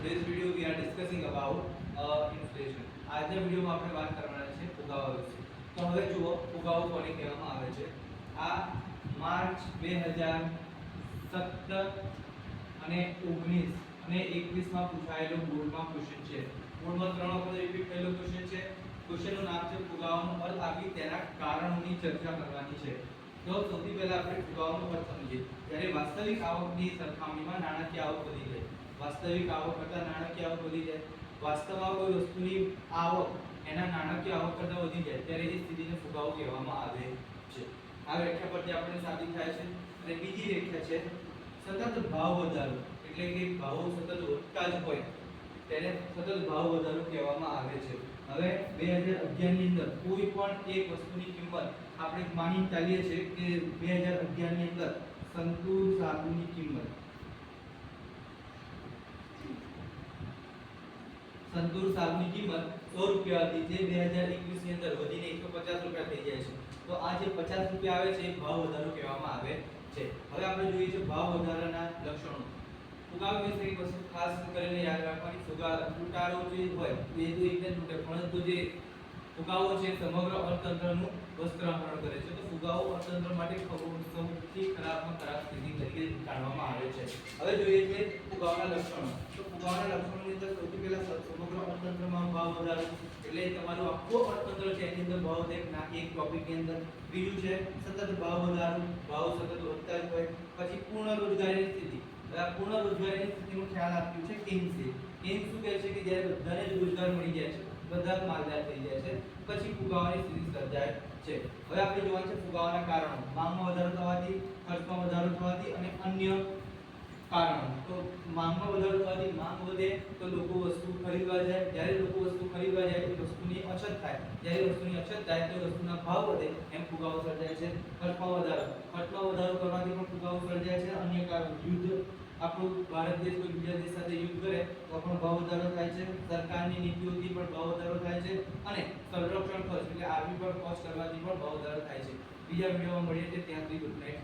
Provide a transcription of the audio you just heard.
today's video we are discussing about inflation. આજના વિડિયોમાં આપણે વાત કરવાના છે ફુગાવા વિશે. તો હવે જુઓ ફુગાવો કોને કહેવામાં આવે છે. આ માર્ચ 2017 અને 19 અને 21 માં પૂછાયેલો બોર્ડમાં ક્વેશ્ચન છે. બોર્ડમાં 3 વખત રિપીટ થયેલો ક્વેશ્ચન છે. ક્વેશ્ચનનું નામ છે ફુગાવાનો અર્થ આપી તેના કારણોની ચર્ચા કરવાની છે. તો સૌથી પહેલા આપણે ફુગાવાનો અર્થ સમજીએ. જ્યારે વાસ્તવિક આવકની સરખામણીમાં નાણાકીય આવક વધી જાય, વાસ્તવિક આવક કરતાં નાણાકીય આવક વધી જાય, વાસ્તવમાં કોઈ વસ્તુની આવક એના નાણાકીય આવક કરતાં વધી જાય ત્યારે એ સ્થિતિને ફુગાવો કહેવામાં આવે છે. આ વ્યાખ્યા પરથી આપણને સાબિત થાય છે. અને બીજી વ્યાખ્યા છે સતત ભાવ વધારો, એટલે કે ભાવો સતત વધતા જ હોય તેને સતત ભાવ વધારો કહેવામાં આવે છે. હવે 2011 ની અંદર કોઈ પણ એક વસ્તુની કિંમત આપણે માની ચાલીએ છીએ કે 2011 ની અંદર સંતૂર સાબુની કિંમત સંતૂર સાબુની કિંમત 100 રૂપિયા હતી, જે 2021 ની અંદર વધીને 150 રૂપિયા થઈ જાય છે. તો આ જે 50 રૂપિયા આવે છે એ ભાવ વધારો કહેવામાં આવે છે. હવે આપણે જોઈએ છે ભાવ વધારાના લક્ષણો. ફુગાવો વિશે એક વસ્તુ ખાસ કરીને યાદ રાખવાની, ફુગાવો જે હોય એ તો એકદમ તૂટે, પરંતુ જે ફુગાવો છે સમગ્ર અર્થતંત્રનું વસ્ત્રાહરણ કરે છે. તો ફુગાવો અર્થતંત્ર માટે સૌથી ખરાબમાં ખરાબ સ્થિતિ તરીકે જાણવામાં આવે છે. હવે જોઈએ છે ફુગાવાના લક્ષણો. તો ફુગાવાના લક્ષણોની અંદર સૌથી પહેલા સમગ્ર અર્થતંત્રમાં ભાવ વધારો, એટલે તમારું આખું અર્થતંત્ર છે એની અંદર ભાવ એક ટોપિકની અંદર. બીજું છે સતત ભાવ વધારો, ભાવ સતત વધતા જ હોય. પછી પૂર્ણ રોજગારીની સ્થિતિ. પૂર્ણ રોજગારીની સ્થિતિનો ખ્યાલ આપ્યું છે કેન્સે. કેન્સ શું કહે છે કે જ્યારે બધાને જ રોજગાર મળી જાય છે, બધા જ માલદાર થઈ જાય છે, પછી ફુગાવાની સ્થિતિ સર્જાય છે. હવે આપણે જોવાનું છે ફુગાવાના કારણો. માંગમાં વધારો થવાથી, ખર્ચમાં વધારો થવાથી અને અન્ય કારણો. તો માંગમાં વધારો થવાથી માંગ વધે તો લોકો વસ્તુ ખરીદવા જાય, જ્યારે લોકો વસ્તુ ખરીદવા જાય તો વસ્તુની અછત થાય, જ્યારે વસ્તુની અછત થાય તો વસ્તુના ભાવ વધે, એમ ફુગાવો સર્જાય છે. ખર્ચમાં વધારો કરવાથી પણ ફુગાવો સર્જાય છે. અન્ય કારણ યુદ્ધ, આપણું ભારત દેશ કોઈ બીજા દેશ સાથે યુદ્ધ કરે તો પણ ભાવ વધારો થાય છે. સરકારની નીતિઓથી પણ ભાવ વધારો થાય છે. અને સંરક્ષણ ખર્ચ એટલે આર્મી પર કોસ્ટ કરવાથી પણ ભાવ વધારો થાય છે. બીજા વિડિયોમાં મળીએ છીએ, ત્યાં સુધી ગુડ નાઈટ.